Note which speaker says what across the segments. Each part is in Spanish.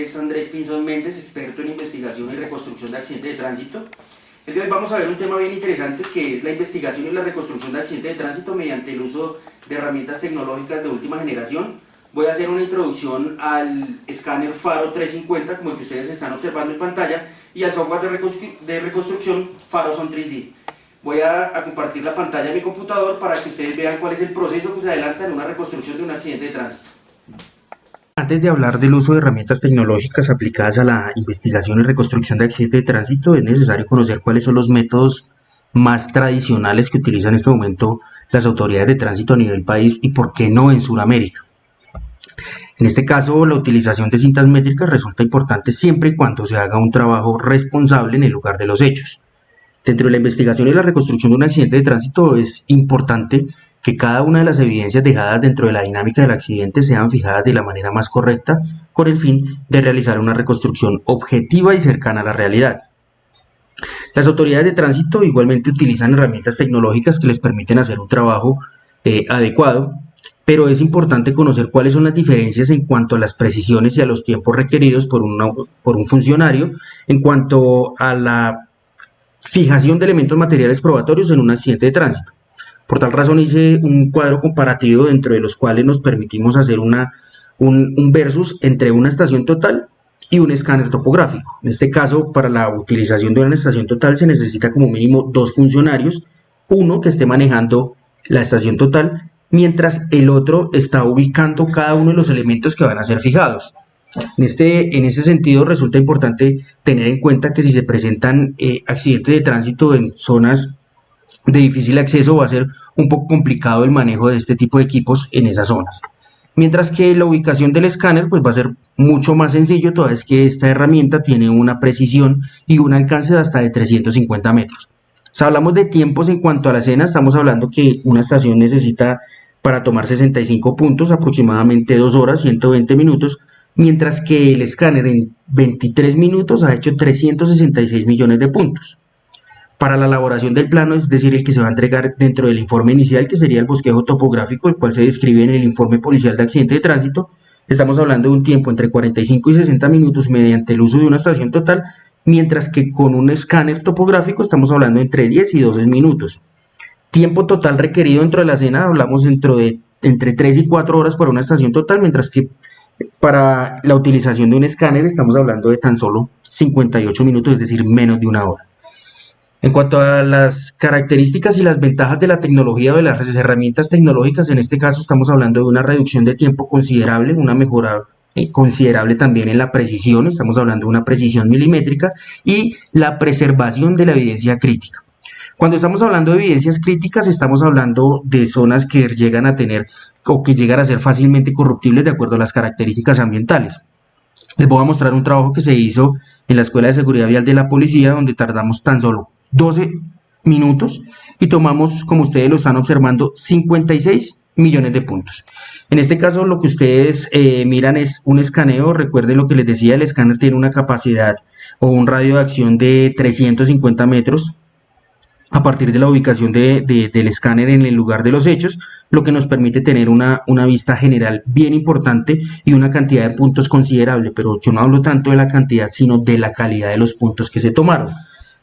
Speaker 1: es Andrés Pinzón Méndez, experto en investigación y reconstrucción de accidentes de tránsito. El día de hoy vamos a ver un tema bien interesante que es la investigación y la reconstrucción de accidentes de tránsito mediante el uso de herramientas tecnológicas de última generación. Voy a hacer una introducción al escáner Faro 350, como el que ustedes están observando en pantalla, y al software de reconstrucción Faro Son 3D. Voy a compartir la pantalla de mi computador para que ustedes vean cuál es el proceso que se adelanta en una reconstrucción de un accidente de tránsito.
Speaker 2: Antes de hablar del uso de herramientas tecnológicas aplicadas a la investigación y reconstrucción de accidentes de tránsito, es necesario conocer cuáles son los métodos más tradicionales que utilizan en este momento las autoridades de tránsito a nivel país y por qué no en Sudamérica. En este caso, la utilización de cintas métricas resulta importante siempre y cuando se haga un trabajo responsable en el lugar de los hechos. Dentro de la investigación y la reconstrucción de un accidente de tránsito es importante que cada una de las evidencias dejadas dentro de la dinámica del accidente sean fijadas de la manera más correcta con el fin de realizar una reconstrucción objetiva y cercana a la realidad. Las autoridades de tránsito igualmente utilizan herramientas tecnológicas que les permiten hacer un trabajo adecuado, pero es importante conocer cuáles son las diferencias en cuanto a las precisiones y a los tiempos requeridos por un funcionario en cuanto a la fijación de elementos materiales probatorios en un accidente de tránsito. Por tal razón hice un cuadro comparativo dentro de los cuales nos permitimos hacer un versus entre una estación total y un escáner topográfico. En este caso, para la utilización de una estación total se necesita como mínimo dos funcionarios, uno que esté manejando la estación total, mientras el otro está ubicando cada uno de los elementos que van a ser fijados. En ese sentido resulta importante tener en cuenta que si se presentan accidentes de tránsito en zonas de difícil acceso va a ser un poco complicado el manejo de este tipo de equipos en esas zonas. Mientras que la ubicación del escáner pues va a ser mucho más sencillo, toda vez que esta herramienta tiene una precisión y un alcance de hasta de 350 metros. Si hablamos de tiempos en cuanto a la escena, estamos hablando que una estación necesita para tomar 65 puntos aproximadamente 2 horas, 120 minutos, mientras que el escáner en 23 minutos ha hecho 366 millones de puntos. Para la elaboración del plano, es decir, el que se va a entregar dentro del informe inicial, que sería el bosquejo topográfico, el cual se describe en el informe policial de accidente de tránsito, estamos hablando de un tiempo entre 45 y 60 minutos mediante el uso de una estación total, mientras que con un escáner topográfico estamos hablando entre 10 y 12 minutos. Tiempo total requerido dentro de la escena, hablamos entre 3 y 4 horas para una estación total, mientras que para la utilización de un escáner estamos hablando de tan solo 58 minutos, es decir, menos de una hora. En cuanto a las características y las ventajas de la tecnología o de las herramientas tecnológicas, en este caso estamos hablando de una reducción de tiempo considerable, una mejora considerable también en la precisión, estamos hablando de una precisión milimétrica y la preservación de la evidencia crítica. Cuando estamos hablando de evidencias críticas, estamos hablando de zonas que llegan a tener o que llegan a ser fácilmente corruptibles de acuerdo a las características ambientales. Les voy a mostrar un trabajo que se hizo en la Escuela de Seguridad Vial de la Policía, donde tardamos tan solo 12 minutos y tomamos, como ustedes lo están observando, 56 millones de puntos. En este caso lo que ustedes miran es un escaneo. Recuerden lo que les decía, el escáner tiene una capacidad o un radio de acción de 350 metros a partir de la ubicación del escáner en el lugar de los hechos, lo que nos permite tener una vista general bien importante y una cantidad de puntos considerable, pero yo no hablo tanto de la cantidad sino de la calidad de los puntos que se tomaron.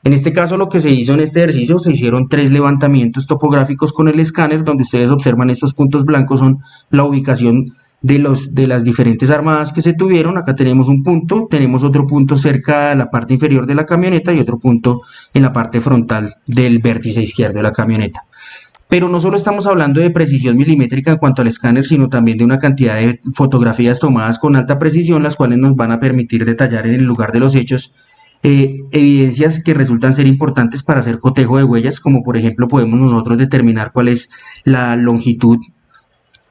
Speaker 2: En este caso lo que se hizo en este ejercicio, se hicieron 3 levantamientos topográficos con el escáner, donde ustedes observan estos puntos blancos son la ubicación de las diferentes armadas que se tuvieron. Acá tenemos un punto, tenemos otro punto cerca de la parte inferior de la camioneta y otro punto en la parte frontal del vértice izquierdo de la camioneta. Pero no solo estamos hablando de precisión milimétrica en cuanto al escáner, sino también de una cantidad de fotografías tomadas con alta precisión, las cuales nos van a permitir detallar en el lugar de los hechos evidencias que resultan ser importantes para hacer cotejo de huellas, como por ejemplo podemos nosotros determinar cuál es la longitud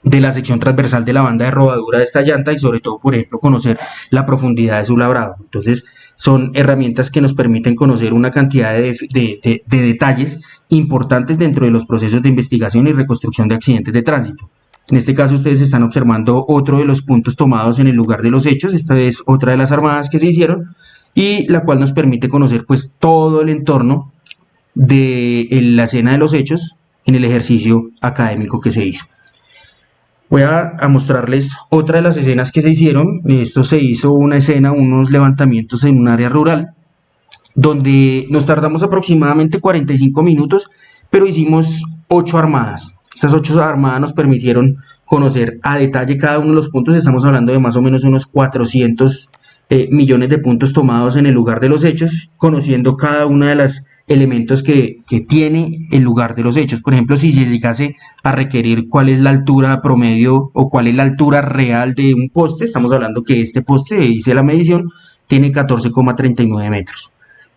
Speaker 2: de la sección transversal de la banda de rodadura de esta llanta y sobre todo, por ejemplo, conocer la profundidad de su labrado. Entonces son herramientas que nos permiten conocer una cantidad de detalles importantes dentro de los procesos de investigación y reconstrucción de accidentes de tránsito. En este caso ustedes están observando otro de los puntos tomados en el lugar de los hechos. Esta es otra de las armadas que se hicieron y la cual nos permite conocer pues todo el entorno de la escena de los hechos en el ejercicio académico que se hizo. Voy a mostrarles otra de las escenas que se hicieron. Esto se hizo una escena, unos levantamientos en un área rural, donde nos tardamos aproximadamente 45 minutos, pero hicimos 8 armadas. Estas 8 armadas nos permitieron conocer a detalle cada uno de los puntos. Estamos hablando de más o menos unos 400 millones de puntos tomados en el lugar de los hechos, conociendo cada uno de los elementos que tiene el lugar de los hechos. Por ejemplo, si se llegase a requerir cuál es la altura promedio o cuál es la altura real de un poste, estamos hablando que este poste, hice la medición, tiene 14,39 metros.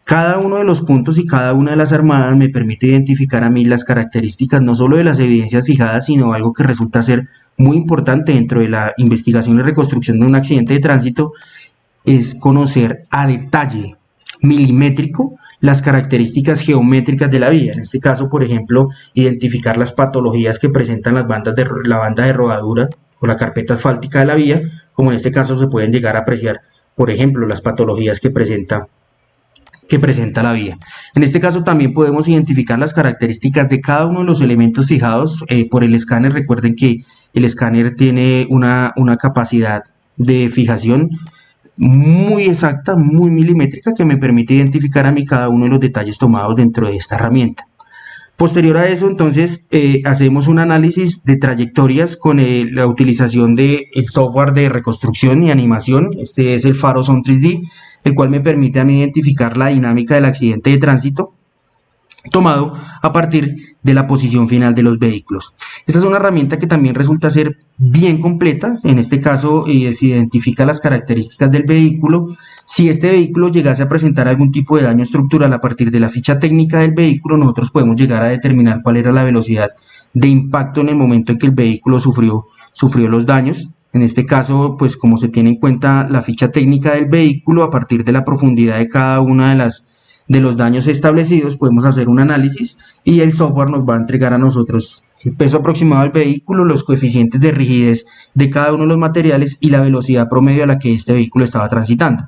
Speaker 2: Cada uno de los puntos y cada una de las armadas me permite identificar a mí las características no solo de las evidencias fijadas, sino algo que resulta ser muy importante dentro de la investigación y reconstrucción de un accidente de tránsito, es conocer a detalle milimétrico las características geométricas de la vía. En este caso, por ejemplo, identificar las patologías que presentan la banda de rodadura o la carpeta asfáltica de la vía, como en este caso se pueden llegar a apreciar, por ejemplo, las patologías que presenta la vía. En este caso también podemos identificar las características de cada uno de los elementos fijados por el escáner. Recuerden que el escáner tiene una capacidad de fijación muy exacta, muy milimétrica, que me permite identificar a mí cada uno de los detalles tomados dentro de esta herramienta. Posterior a eso, entonces, hacemos un análisis de trayectorias con la utilización del software de reconstrucción y animación. Este es el Faro Sound 3D, el cual me permite a mí identificar la dinámica del accidente de tránsito tomado a partir de la posición final de los vehículos. Esta es una herramienta que también resulta ser bien completa. En este caso se identifica las características del vehículo. Si este vehículo llegase a presentar algún tipo de daño estructural, a partir de la ficha técnica del vehículo nosotros podemos llegar a determinar cuál era la velocidad de impacto en el momento en que el vehículo sufrió los daños. En este caso, pues como se tiene en cuenta la ficha técnica del vehículo, a partir de la profundidad de cada una de los daños establecidos, podemos hacer un análisis y el software nos va a entregar a nosotros el peso aproximado del vehículo, los coeficientes de rigidez de cada uno de los materiales y la velocidad promedio a la que este vehículo estaba transitando.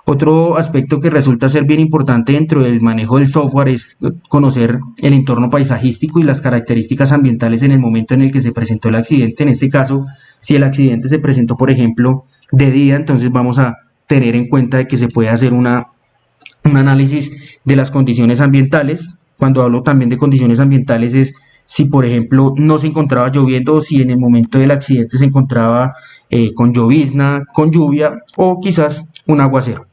Speaker 2: Otro aspecto que resulta ser bien importante dentro del manejo del software es conocer el entorno paisajístico y las características ambientales en el momento en el que se presentó el accidente. En este caso, si el accidente se presentó, por ejemplo, de día, entonces vamos a tener en cuenta de que se puede hacer un análisis de las condiciones ambientales. Cuando hablo también de condiciones ambientales es si, por ejemplo, no se encontraba lloviendo o si en el momento del accidente se encontraba con llovizna, con lluvia o quizás un aguacero.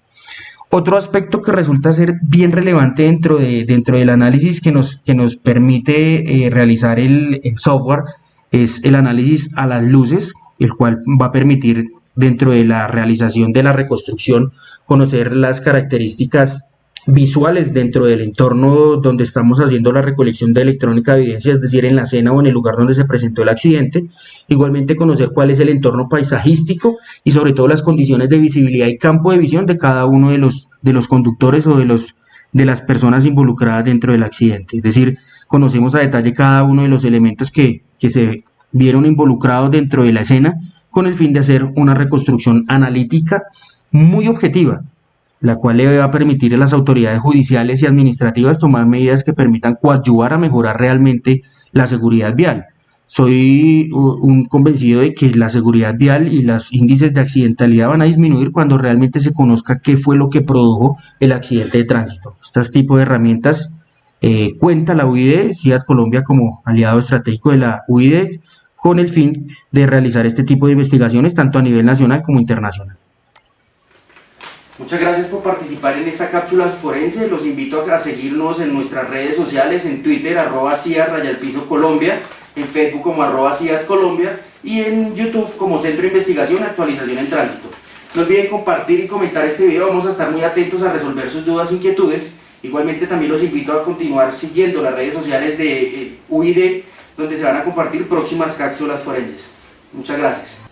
Speaker 2: Otro aspecto que resulta ser bien relevante dentro del análisis que nos permite realizar el software es el análisis a las luces, el cual va a permitir dentro de la realización de la reconstrucción conocer las características visuales dentro del entorno donde estamos haciendo la recolección de electrónica de evidencia, es decir, en la escena o en el lugar donde se presentó el accidente. Igualmente conocer cuál es el entorno paisajístico y sobre todo las condiciones de visibilidad y campo de visión de cada uno de los conductores o de las personas involucradas dentro del accidente. Es decir, conocemos a detalle cada uno de los elementos que se vieron involucrados dentro de la escena con el fin de hacer una reconstrucción analítica muy objetiva, la cual le va a permitir a las autoridades judiciales y administrativas tomar medidas que permitan coadyuvar a mejorar realmente la seguridad vial. Soy un convencido de que la seguridad vial y los índices de accidentalidad van a disminuir cuando realmente se conozca qué fue lo que produjo el accidente de tránsito. Este tipo de herramientas cuenta la UID, CIAT Colombia como aliado estratégico de la UID, con el fin de realizar este tipo de investigaciones tanto a nivel nacional como internacional.
Speaker 1: Muchas gracias por participar en esta cápsula forense. Los invito a seguirnos en nuestras redes sociales, en Twitter, @CIAT_Colombia, en Facebook como @CIAT Colombia y en YouTube como Centro de Investigación y Actualización en Tránsito. No olviden compartir y comentar este video, vamos a estar muy atentos a resolver sus dudas e inquietudes. Igualmente también los invito a continuar siguiendo las redes sociales de UID, donde se van a compartir próximas cápsulas forenses. Muchas gracias.